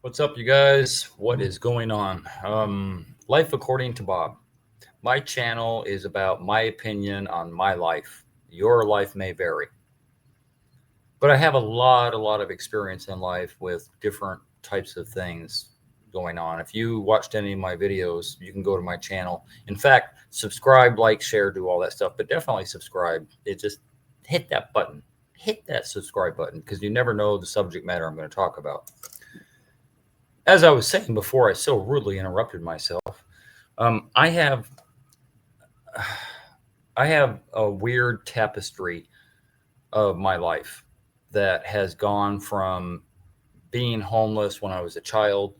What's up, you guys? What is going on? Life according to Bob. My channel is about my opinion on my life. Your life may vary, but I have a lot of experience in life with different types of things going on. If you watched any of my videos, you can go to my channel. In fact, subscribe, like, share, do all that stuff, but definitely subscribe. It just hit that button, hit that subscribe button, because you never know the subject matter I'm going to talk about. As I was saying before, I so rudely interrupted myself. Um, I have I have a weird tapestry of my life that has gone from being homeless when I was a child,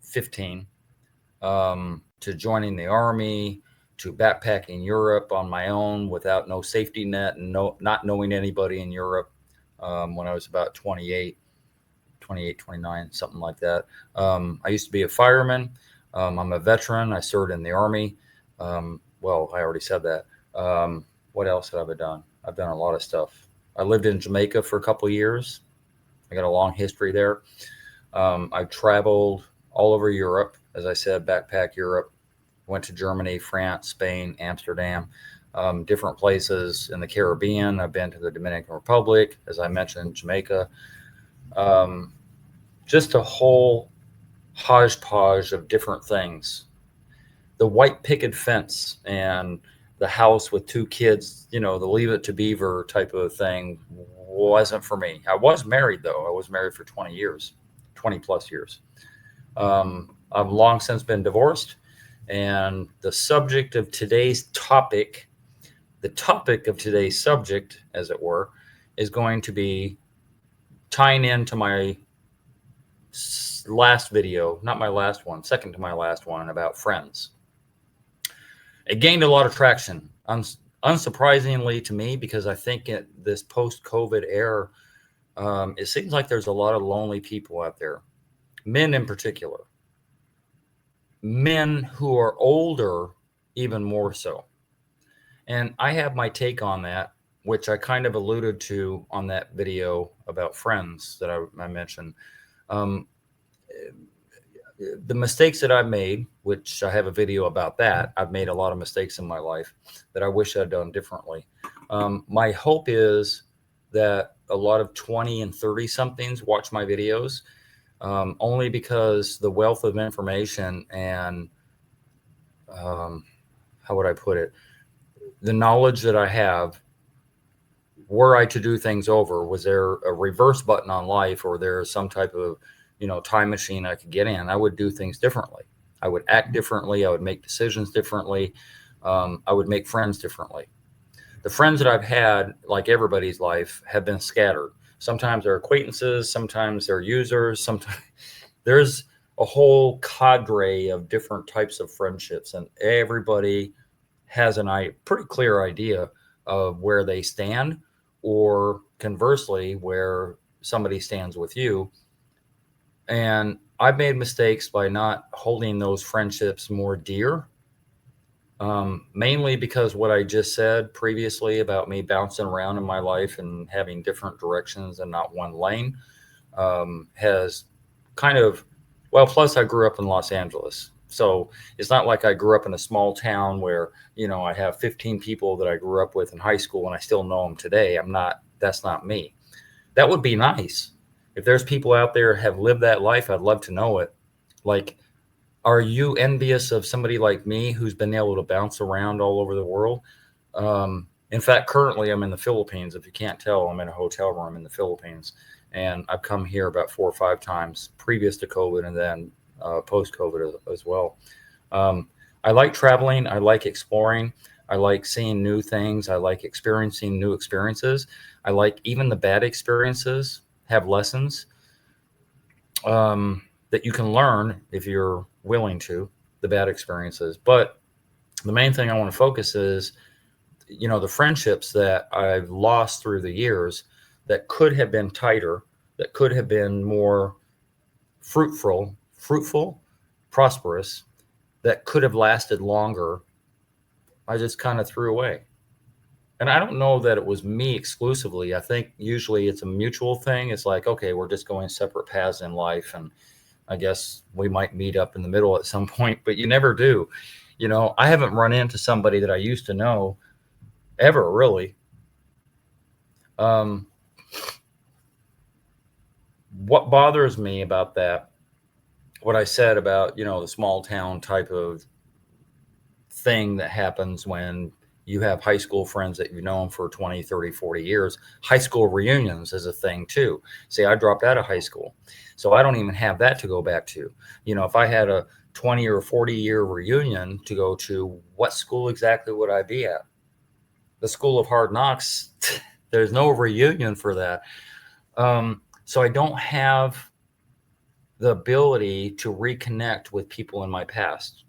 15, to joining the army, to backpacking Europe on my own without no safety net and not knowing anybody in Europe when I was about 28, 29, something like that. I used to be a fireman. I'm a veteran. I served in the Army. Well, I already said that. What else have I done? I've done a lot of stuff. I lived in Jamaica for a couple of years. I got a long history there. I've traveled all over Europe, as I said, backpack Europe. Went to Germany, France, Spain, Amsterdam, different places in the Caribbean. I've been to the Dominican Republic, as I mentioned, Jamaica. Um, just a whole hodgepodge of different things. The white picket fence and the house with two kids, the leave it to beaver type of thing wasn't for me. I was married though. I was married for 20 years, 20 plus years. I've long since been divorced. And the topic of today's subject, as it were, is going to be tying into my last video, not my last one, second to my last one about friends. It gained a lot of traction, unsurprisingly to me, because I think in this post-COVID era, it seems like there's a lot of lonely people out there, men in particular, men who are older, even more so. And I have my take on that, which I kind of alluded to on that video about friends that I mentioned. Um, the mistakes that I've made, which I have a video about that, I've made a lot of mistakes in my life that I wish I'd done differently. My hope is that a lot of 20 and 30 somethings watch my videos, only because the wealth of information and, um, how would I put it, the knowledge that I have, were I to do things over, was there a reverse button on life, or there some type of time machine I could get in, I would do things differently. I would act differently. I would make decisions differently. I would make friends differently. The friends that I've had, like everybody's life, have been scattered. Sometimes they're acquaintances, sometimes they're users, sometimes there's a whole cadre of different types of friendships, and everybody has pretty clear idea of where they stand, or conversely, where somebody stands with you. And I've made mistakes by not holding those friendships more dear, mainly because what I just said previously about me bouncing around in my life and having different directions and not one lane, has kind of, well, plus I grew up in Los Angeles. So it's not like I grew up in a small town where, I have 15 people that I grew up with in high school and I still know them today. That's not me. That would be nice. If there's people out there have lived that life, I'd love to know it. Like, are you envious of somebody like me who's been able to bounce around all over the world? In fact, currently I'm in the Philippines. If you can't tell, I'm in a hotel room in the Philippines, and I've come here about 4 or 5 times previous to COVID, and then post COVID as well. Um, I like traveling. I like exploring. I like seeing new things. I like experiencing new experiences. I like even the bad experiences have lessons, that you can learn if you're willing to, the bad experiences. But the main thing I want to focus is, the friendships that I've lost through the years that could have been tighter, that could have been more fruitful, prosperous, that could have lasted longer. I just kind of threw away. And I don't know that it was me exclusively. I think usually it's a mutual thing. It's like, okay, we're just going separate paths in life, and I guess we might meet up in the middle at some point, but you never do. You know, I haven't run into somebody that I used to know ever, really. Um, what bothers me about that, what I said about, you know, the small town type of thing that happens when you have high school friends that you've known for 20, 30, 40 years. High school reunions is a thing too. See, I dropped out of high school, so I don't even have that to go back to. You know, if I had a 20 or 40-year reunion to go to, what school exactly would I be at? The School of Hard Knocks. There's no reunion for that. So I don't have the ability to reconnect with people in my past,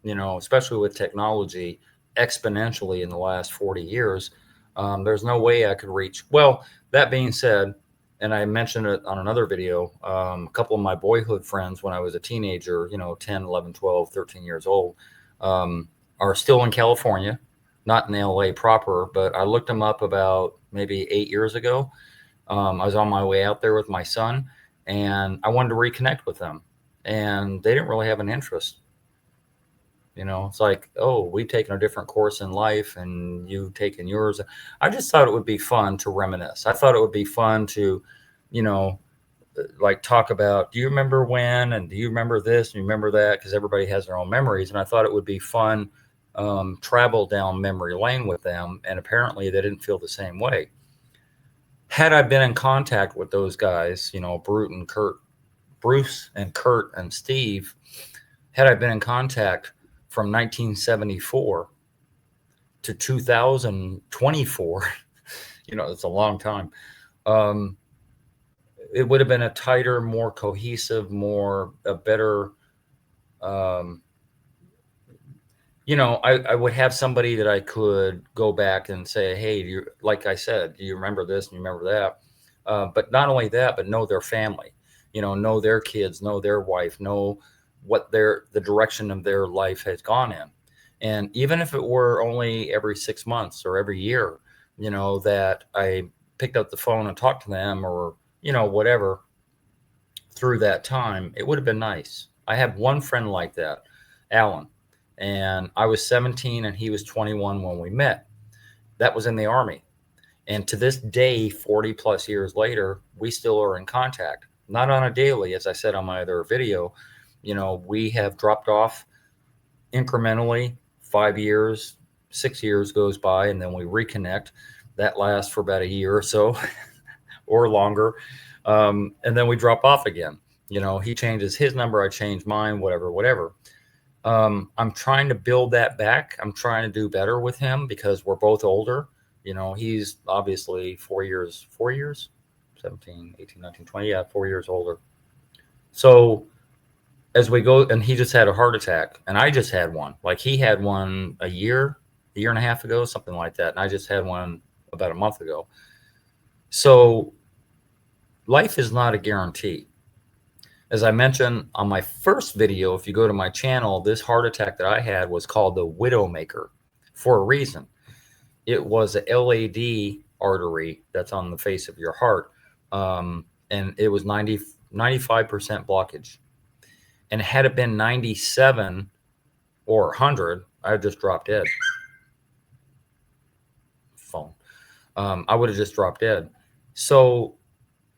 you know, especially with technology exponentially in the last 40 years. There's no way I could reach. Well, that being said, and I mentioned it on another video, a couple of my boyhood friends when I was a teenager, you know, 10, 11, 12, 13 years old, are still in California, not in LA proper, but I looked them up about maybe 8 years ago. I was on my way out there with my son, and I wanted to reconnect with them, and they didn't really have an interest. You know, it's like, oh, we've taken a different course in life and you've taken yours. I just thought it would be fun to reminisce. I thought it would be fun to, you know, like talk about, do you remember when, and do you remember this and you remember that? Because everybody has their own memories. And I thought it would be fun, travel down memory lane with them. And apparently they didn't feel the same way. Had I been in contact with those guys, you know, Bruce and Kurt and Steve, had I been in contact from 1974 to 2024, you know, it's a long time. It would have been a tighter, more cohesive, a better, you know, I would have somebody that I could go back and say, hey, like I said, do you remember this and you remember that? But not only that, but know their family, you know their kids, know their wife, know what the direction of their life has gone in. And even if it were only every 6 months or every year, you know, that I picked up the phone and talked to them, or, you know, whatever, through that time, it would have been nice. I have one friend like that, Alan, and I was 17 and he was 21 when we met. That was in the Army. And to this day, 40 plus years later, we still are in contact. Not on a daily, as I said on my other video. You know, we have dropped off incrementally. 5 years, 6 years goes by, and then we reconnect. That lasts for about a year or so or longer. And then we drop off again. You know, he changes his number, I change mine, whatever. I'm trying to build that back. I'm trying to do better with him because we're both older. You know, he's obviously 4 years, 17, 18, 19, 20. Yeah, 4 years older. So as we go, and he just had a heart attack, and I just had one. Like, he had one a year and a half ago, something like that. And I just had one about a month ago. So life is not a guarantee. As I mentioned on my first video, if you go to my channel, this heart attack that I had was called the Widowmaker for a reason. It was a LAD artery that's on the face of your heart. And it was 95% blockage. And had it been 97 or 100, I just dropped dead. Phone. I would have just dropped dead. So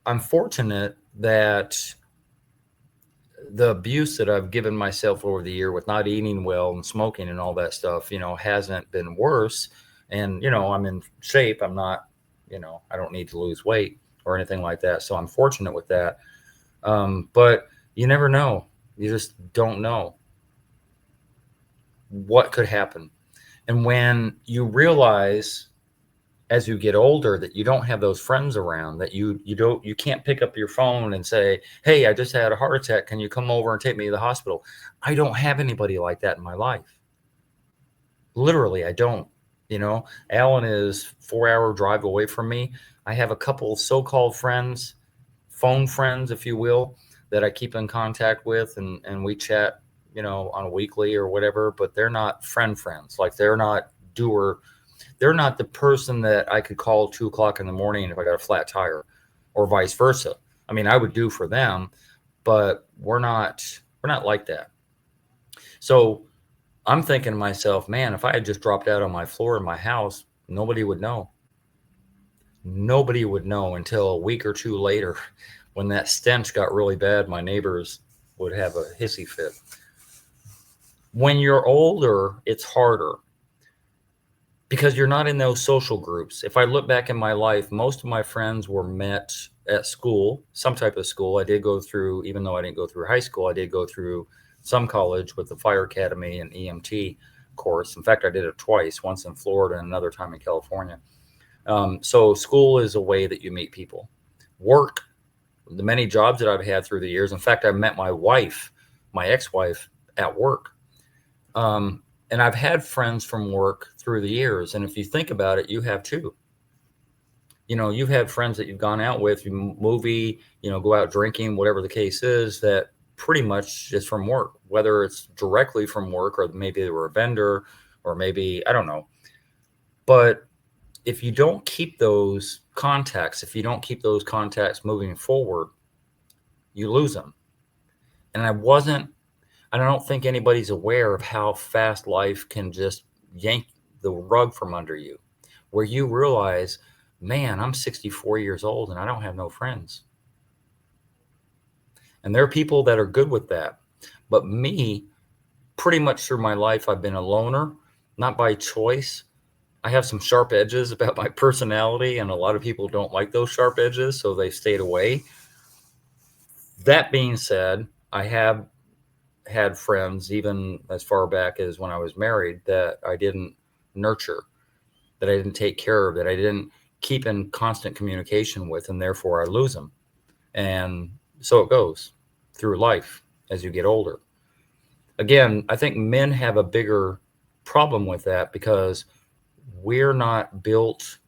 I'm fortunate that the abuse that I've given myself over the year with not eating well and smoking and all that stuff, you know, hasn't been worse. And, you know, I'm in shape. I'm not, you know, I don't need to lose weight or anything like that. So I'm fortunate with that. But you never know. You just don't know what could happen. And when you realize as you get older that you don't have those friends around, that you can't pick up your phone and say, hey, I just had a heart attack, can you come over and take me to the hospital? I don't have anybody like that in my life. Literally, I don't. You know, Alan is 4-hour drive away from me. I have a couple so-called friends, phone friends, if you will, that I keep in contact with, and we chat, you know, on a weekly or whatever, but they're not friends. Like, they're not the person that I could call 2 o'clock in the morning if I got a flat tire, or vice versa. I mean, I would do for them, but we're not like that. So I'm thinking to myself, man, if I had just dropped out on my floor in my house, nobody would know. Nobody would know until a week or two later when that stench got really bad. My neighbors would have a hissy fit. When you're older, it's harder because you're not in those social groups. If I look back in my life, most of my friends were met at school, some type of school. I did go through, even though I didn't go through high school, I did go through some college with the fire academy and EMT course. In fact, I did it twice, once in Florida and another time in California. So school is a way that you meet people. Work, the many jobs that I've had through the years. In fact, I met my wife, my ex-wife, at work. And I've had friends from work through the years. And if you think about it, you have too. You've had friends that you've gone out with, you movie, go out drinking, whatever the case is, that pretty much is from work, whether it's directly from work or maybe they were a vendor or maybe, I don't know. But if you don't keep those contacts, if you don't keep those contacts moving forward, you lose them. And I don't think anybody's aware of how fast life can just yank the rug from under you, where you realize, man, I'm 64 years old and I don't have no friends. And there are people that are good with that. But me, pretty much through my life, I've been a loner, not by choice. I have some sharp edges about my personality, and a lot of people don't like those sharp edges, so they stayed away. That being said, I have had friends, even as far back as when I was married, that I didn't nurture, that I didn't take care of, that I didn't keep in constant communication with, and therefore I lose them. And so it goes through life as you get older. Again, I think men have a bigger problem with that because we're not built.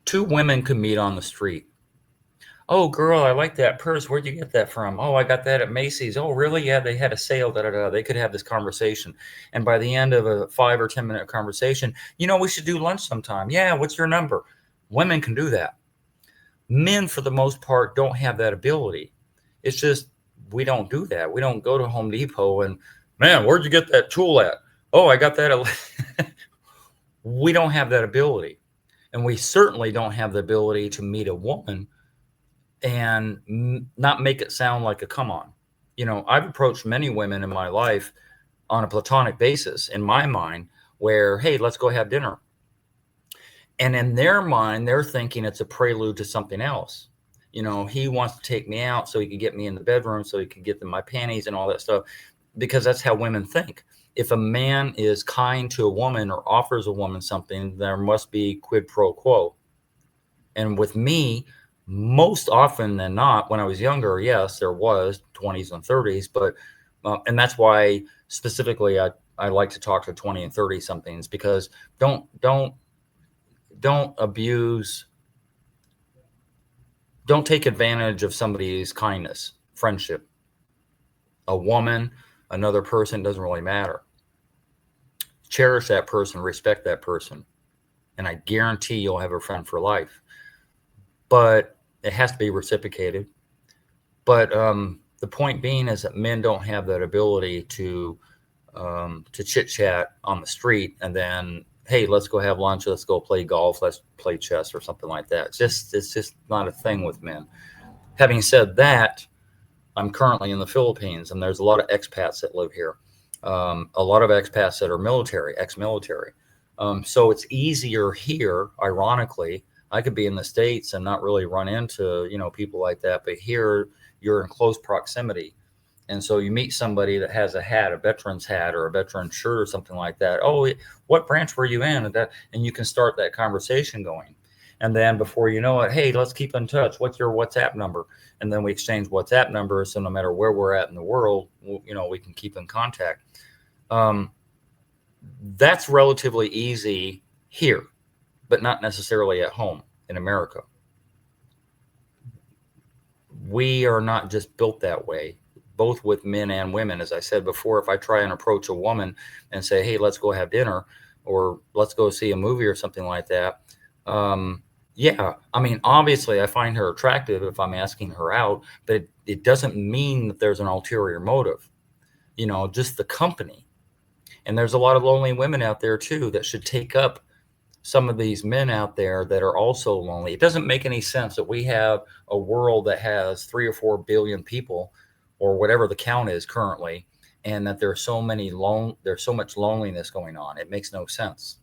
Two women could meet on the street. Oh, girl, I like that purse. Where'd you get that from? Oh, I got that at Macy's. Oh, really? Yeah, they had a sale. Da, da, da. They could have this conversation. And by the end of a 5 or 10 minute conversation, we should do lunch sometime. Yeah, what's your number? Women can do that. Men, for the most part, don't have that ability. It's just we don't do that. We don't go to Home Depot and, man, where'd you get that tool at? Oh, I got that at... We don't have that ability. And we certainly don't have the ability to meet a woman and not make it sound like a come on. I've approached many women in my life on a platonic basis, in my mind, where, hey, let's go have dinner. And in their mind, they're thinking it's a prelude to something else. He wants to take me out so he could get me in the bedroom, so he could get my panties and all that stuff, because that's how women think. If a man is kind to a woman or offers a woman something, there must be quid pro quo. And with me, most often than not, when I was younger, yes, there was 20s and 30s, but and that's why specifically I like to talk to 20 and 30 somethings, because don't abuse, don't take advantage of somebody's kindness, friendship. A woman, another person, doesn't really matter. Cherish that person, respect that person, and I guarantee you'll have a friend for life. But it has to be reciprocated. But the point being is that men don't have that ability to chit chat on the street and then, hey, let's go have lunch, let's go play golf, let's play chess or something like that. It's just not a thing with men. Having said that, I'm currently in the Philippines, and there's a lot of expats that live here. A lot of expats that are military, ex-military. So it's easier here, ironically. I could be in the States and not really run into, people like that. But here you're in close proximity. And so you meet somebody that has a hat, a veteran's hat or a veteran shirt or something like that. Oh, what branch were you in? And you can start that conversation going. And then before you know it, hey, let's keep in touch. What's your WhatsApp number? And then we exchange WhatsApp numbers. So no matter where we're at in the world, we can keep in contact. That's relatively easy here, but not necessarily at home in America. We are not just built that way, both with men and women. As I said before, if I try and approach a woman and say, hey, let's go have dinner or let's go see a movie or something like that, Yeah, I mean, obviously, I find her attractive if I'm asking her out, but it doesn't mean that there's an ulterior motive. Just the company. And there's a lot of lonely women out there too that should take up some of these men out there that are also lonely. It doesn't make any sense that we have a world that has 3 or 4 billion people, or whatever the count is currently, and that there's so much loneliness going on. It makes no sense.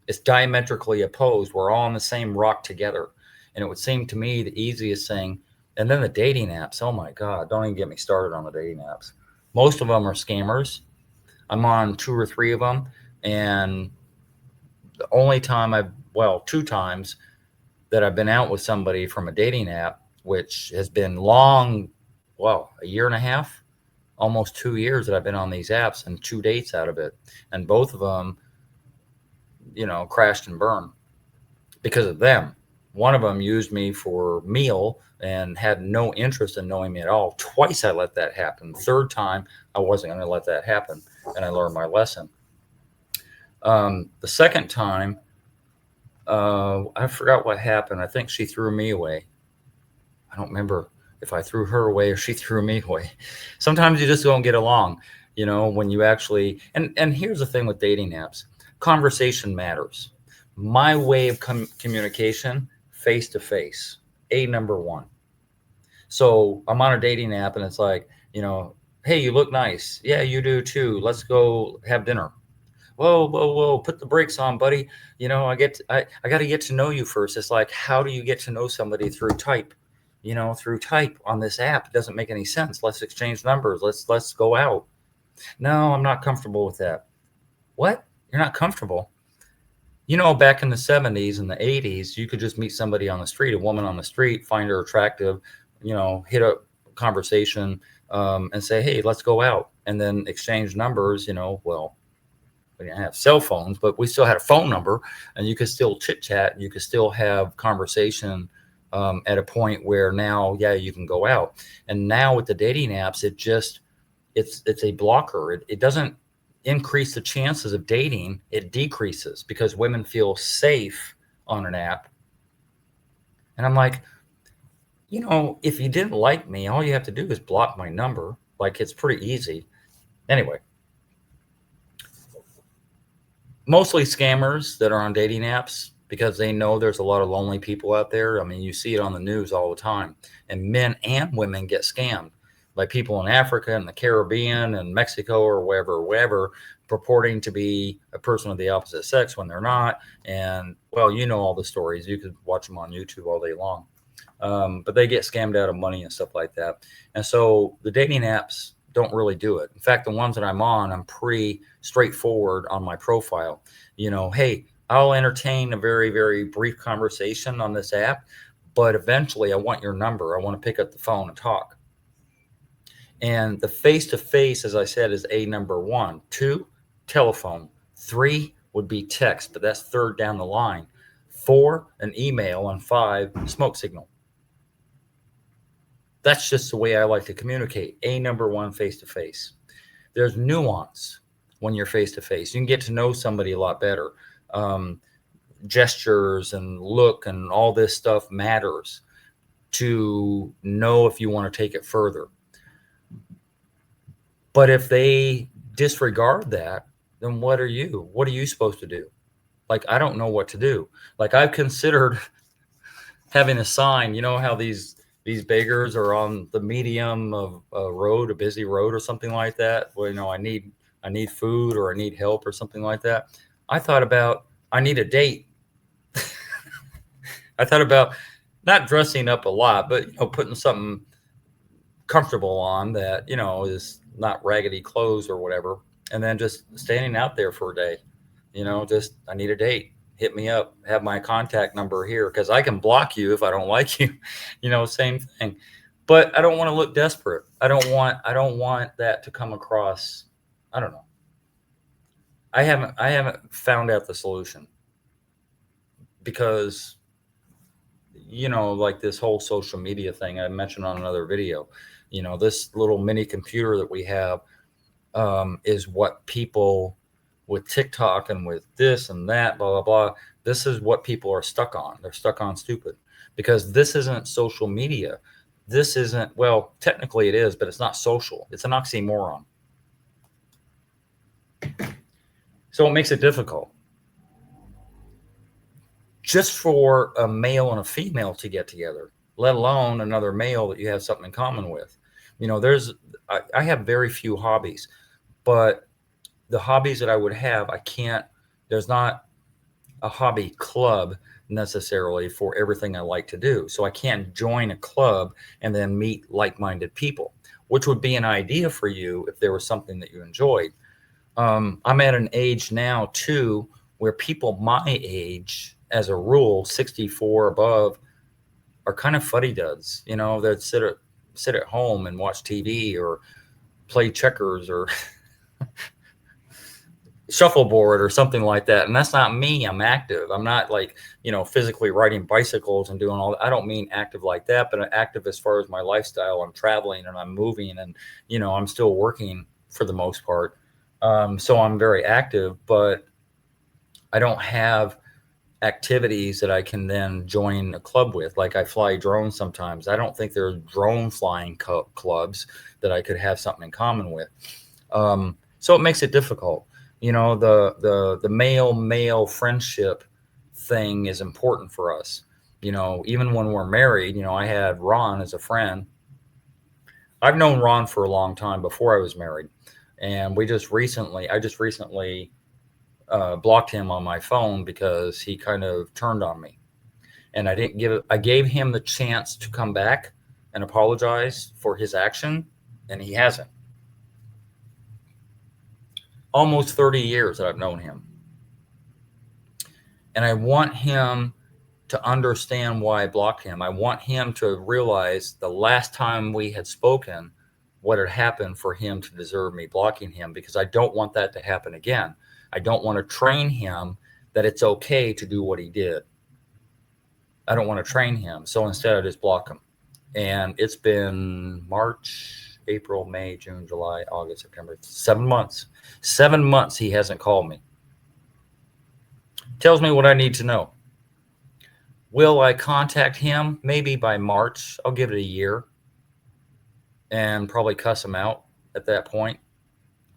It's diametrically opposed. We're all on the same rock together. And it would seem to me the easiest thing. And then the dating apps. Oh my God, don't even get me started on the dating apps. Most of them are scammers. I'm on 2 or 3 of them. And the only time well, 2 times that I've been out with somebody from a dating app, which has been long, well, a year and a half, almost 2 years that I've been on these apps, and 2 dates out of it. And both of them, crashed and burned because of them. One of them used me for meal and had no interest in knowing me at all. Twice I let that happen. Third time, I wasn't going to let that happen, and I learned my lesson. The second time, I forgot what happened. I think she threw me away. I don't remember if I threw her away or she threw me away. Sometimes you just don't get along, when you actually, and here's the thing with dating apps. Conversation matters. My way of communication, face to face, number one. So I'm on a dating app and it's like, hey, you look nice. Yeah, you do too. Let's go have dinner. Whoa, whoa, whoa, put the brakes on, buddy. I got to get to know you first. It's like, how do you get to know somebody through type? Through type on this app? It doesn't make any sense. Let's exchange numbers. Let's go out. No, I'm not comfortable with that. What? You're not comfortable? Back in the 70s and the 80s, you could just meet somebody on the street, a woman on the street, find her attractive, hit a conversation, and say, hey, let's go out, and then exchange numbers. Well, we didn't have cell phones, but we still had a phone number, and you could still chit chat. You could still have conversation at a point where now, yeah, you can go out. And now with the dating apps, it's a blocker. It doesn't increase the chances of dating. It decreases because women feel safe on an app. And I'm like, if you didn't like me, all you have to do is block my number. Like, it's pretty easy. Anyway, mostly scammers that are on dating apps because they know there's a lot of lonely people out there. I mean, you see it on the news all the time. And men and women get scammed by people in Africa and the Caribbean and Mexico or wherever, purporting to be a person of the opposite sex when they're not. And, well, all the stories. You could watch them on YouTube all day long. But they get scammed out of money and stuff like that. And so the dating apps don't really do it. In fact, the ones that I'm on, I'm pretty straightforward on my profile. Hey, I'll entertain a very, very brief conversation on this app, but eventually I want your number. I want to pick up the phone and talk. And the face-to-face, as I said, is number one. 2, telephone. 3 would be text, but that's third down the line. 4, an email, and 5, smoke signal. That's just the way I like to communicate. Number one, face-to-face. There's nuance when you're face-to-face. You can get to know somebody a lot better. Gestures and look and all this stuff matters to know if you want to take it further. But if they disregard that, then what are you supposed to do? Like, I don't know what to do. Like, I've considered having a sign. How these beggars are on the medium of a road, a busy road or something like that. Well, I need food or I need help or something like that. I thought about, I need a date. I thought about not dressing up a lot, but, putting something comfortable on that, is not raggedy clothes or whatever. And then just standing out there for a day, just, I need a date. Hit me up, have my contact number here, because I can block you if I don't like you, same thing. But I don't want to look desperate. I don't want that to come across. I don't know. I haven't found out the solution because, like this whole social media thing I mentioned on another video, this little mini computer that we have is what people with TikTok and with this and that, blah, blah, blah, This is what people are stuck on. They're stuck on stupid because this isn't social media. This isn't, well, technically it is, but it's not social. It's an oxymoron. So it makes it difficult. Just for a male and a female to get together, let alone another male that you have something in common with. You know, I have very few hobbies, but the hobbies that I would have, there's not a hobby club necessarily for everything I like to do. So I can't join a club and then meet like-minded people, which would be an idea for you if there was something that you enjoyed. I'm at an age now too where people my age, as a rule, 64 above, are kind of fuddy-duds. You know, that sit at home and watch TV or play checkers or shuffleboard or something like that. And that's not me. I'm active. I'm not like, you know, physically riding bicycles and doing all that. I don't mean active like that, but active as far as my lifestyle. I'm traveling and I'm moving and, you know, I'm still working for the most part. So I'm very active, but I don't have activities that I can then join a club with. Like I fly drones sometimes. I don't think there are drone flying clubs that I could have something in common with. So it makes it difficult. You know, the male friendship thing is important for us. You know, even when we're married, you know, I had Ron as a friend. I've known Ron for a long time before I was married, and I just recently blocked him on my phone because he kind of turned on me, and I gave him the chance to come back and apologize for his action, and he hasn't. Almost 30 years that I've known him. And I want him to understand why I blocked him. I want him to realize the last time we had spoken, what had happened for him to deserve me blocking him, because I don't want that to happen again. I don't want to train him that it's okay to do what he did. I don't want to train him. So instead, I just block him. And it's been March, April, May, June, July, August, September, 7 months. 7 months he hasn't called me. Tells me what I need to know. Will I contact him? Maybe by March. I'll give it a year and probably cuss him out at that point.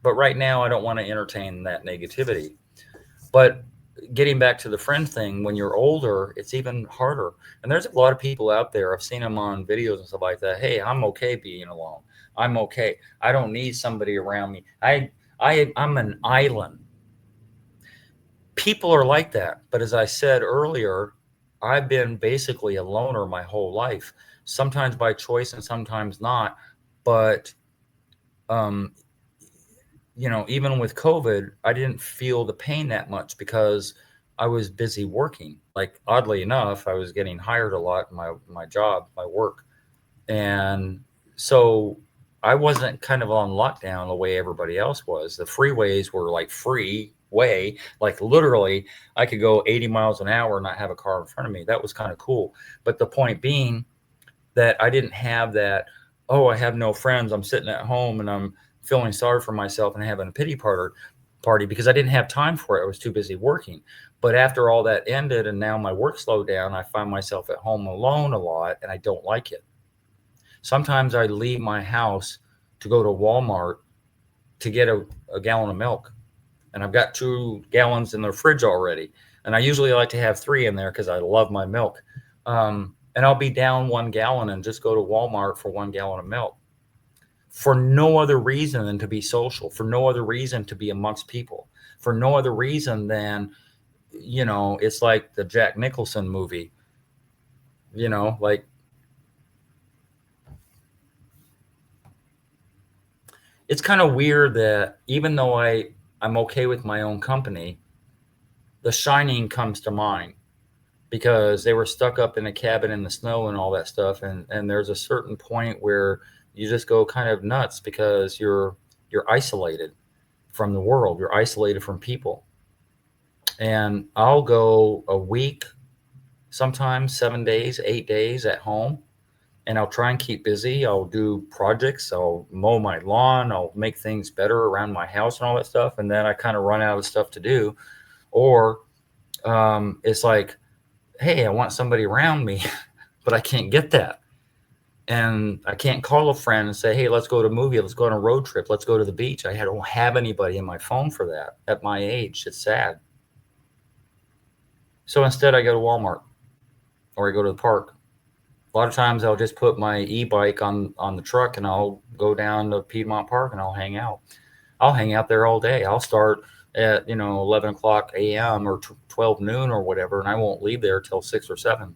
But right now, I don't want to entertain that negativity. But getting back to the friend thing, when you're older, it's even harder. And there's a lot of people out there, I've seen them on videos and stuff like that. Hey, I'm okay being alone. I'm okay. I don't need somebody around me. I'm an island. People are like that. But as I said earlier, I've been basically a loner my whole life, sometimes by choice and sometimes not. But, you know, even with COVID, I didn't feel the pain that much because I was busy working. Like, oddly enough, I was getting hired a lot in my job, my work. And so I wasn't kind of on lockdown the way everybody else was. The freeways were like free way, like literally I could go 80 miles an hour and not have a car in front of me. That was kind of cool. But the point being that I didn't have that, oh, I have no friends. I'm sitting at home and I'm feeling sorry for myself and having a pity party because I didn't have time for it. I was too busy working. But after all that ended and now my work slowed down, I find myself at home alone a lot and I don't like it. Sometimes I leave my house to go to Walmart to get a gallon of milk. And I've got 2 gallons in the fridge already. And I usually like to have 3 in there because I love my milk. And I'll be down 1 gallon and just go to Walmart for 1 gallon of milk for no other reason than to be social, for no other reason to be amongst people, for no other reason than, you know, it's like the Jack Nicholson movie, you know, like, it's kind of weird that even though I'm okay with my own company, The Shining comes to mind because they were stuck up in a cabin in the snow and all that stuff. And there's a certain point where you just go kind of nuts because you're isolated from the world. You're isolated from people. And I'll go a week, sometimes 7 days, 8 days at home, and I'll try and keep busy. I'll do projects. I'll mow my lawn. I'll make things better around my house and all that stuff. And then I kind of run out of stuff to do. Or It's like, hey, I want somebody around me, but I can't get that. And I can't call a friend and say, hey, let's go to a movie. Let's go on a road trip. Let's go to the beach. I don't have anybody in my phone for that at my age. It's sad. So instead, I go to Walmart or I go to the park. A lot of times I'll just put my e-bike on the truck and I'll go down to Piedmont Park and I'll hang out. I'll hang out there all day. I'll start at 11 o'clock a.m. or 12 noon or whatever, and I won't leave there till 6 or 7.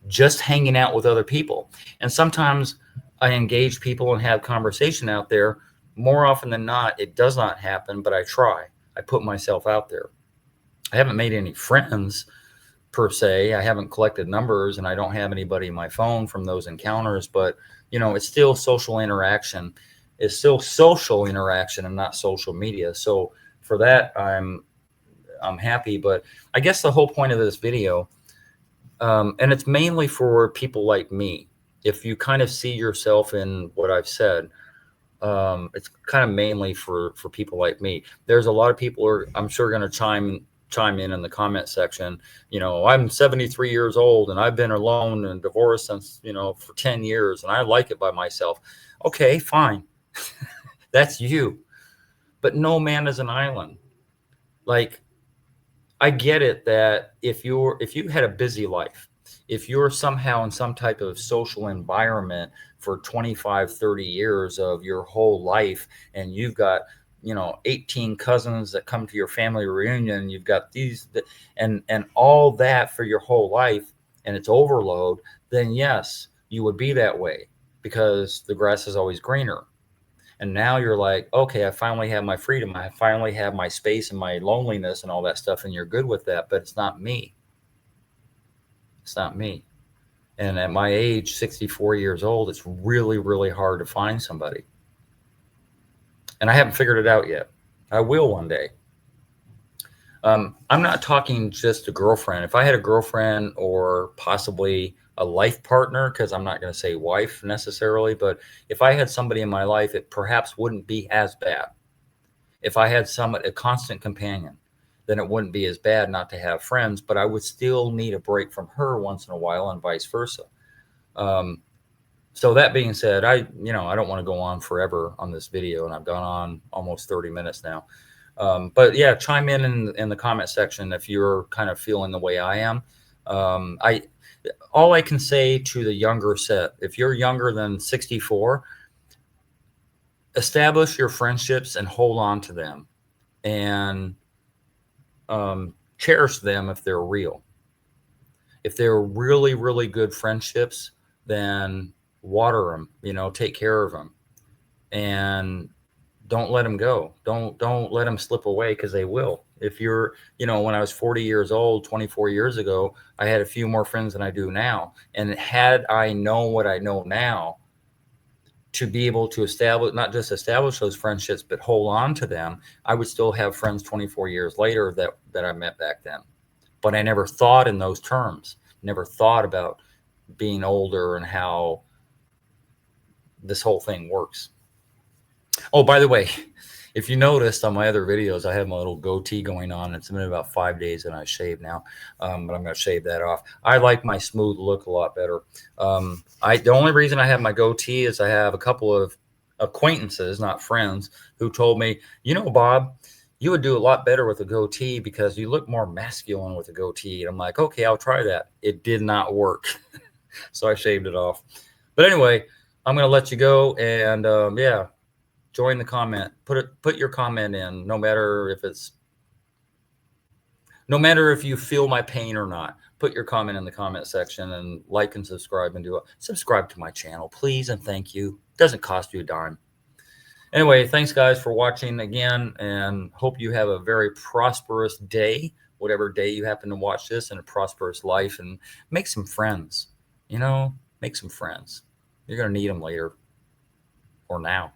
Just hanging out with other people. And sometimes I engage people and have conversation out there. More often than not, it does not happen, but I try. I put myself out there. I haven't made any friends per se. I haven't collected numbers and I don't have anybody in my phone from those encounters, but it's still social interaction. It's still social interaction and not social media. So for that, I'm happy. But I guess the whole point of this video, and it's mainly for people like me. If you kind of see yourself in what I've said, it's kind of mainly for people like me. There's a lot of people are, I'm sure, going to chime in the comment section. I'm 73 years old and I've been alone and divorced since for 10 years and I like it by myself. Okay, fine. That's you. But no man is an island. Like, I get it that if you had a busy life, if you're somehow in some type of social environment for 25, 30 years of your whole life, and you've got 18 cousins that come to your family reunion, you've got these and all that for your whole life, and it's overload, then yes, you would be that way because the grass is always greener. And now you're like, okay, I finally have my freedom. I finally have my space and my loneliness and all that stuff. And you're good with that, but it's not me. It's not me. And at my age, 64 years old, it's really, really hard to find somebody. And I haven't figured it out yet. I will one day. I'm not talking just a girlfriend. If I had a girlfriend or possibly a life partner, because I'm not going to say wife necessarily, but if I had somebody in my life, it perhaps wouldn't be as bad. If I had a constant companion, then it wouldn't be as bad not to have friends, but I would still need a break from her once in a while and vice versa. So that being said, I don't want to go on forever on this video, and I've gone on almost 30 minutes now. But yeah, chime in the comment section if you're kind of feeling the way I am. All I can say to the younger set, if you're younger than 64, establish your friendships and hold on to them, and cherish them if they're real. If they're really, really good friendships, then water them, take care of them, and don't let them go. Don't let them slip away, because they will. If you're, when I was 40 years old, 24 years ago, I had a few more friends than I do now. And had I known what I know now, to be able to not just establish those friendships, but hold on to them, I would still have friends 24 years later that I met back then. But I never thought in those terms, never thought about being older and how this whole thing works. Oh, by the way, if you noticed on my other videos, I have my little goatee going on. It's been about 5 days and I shave now, but I'm going to shave that off. I like my smooth look a lot better. The only reason I have my goatee is I have a couple of acquaintances, not friends, who told me, Bob, you would do a lot better with a goatee because you look more masculine with a goatee. And I'm like, okay, I'll try that. It did not work. So I shaved it off. But anyway, I'm going to let you go. And yeah, join the comment. Put your comment in, no matter if you feel my pain or not. Put your comment in the comment section and like and subscribe, and subscribe to my channel, please, and thank you. It doesn't cost you a dime. Anyway, thanks guys for watching again, and hope you have a very prosperous day, whatever day you happen to watch this, and a prosperous life, and make some friends. Make some friends. You're going to need them later or now.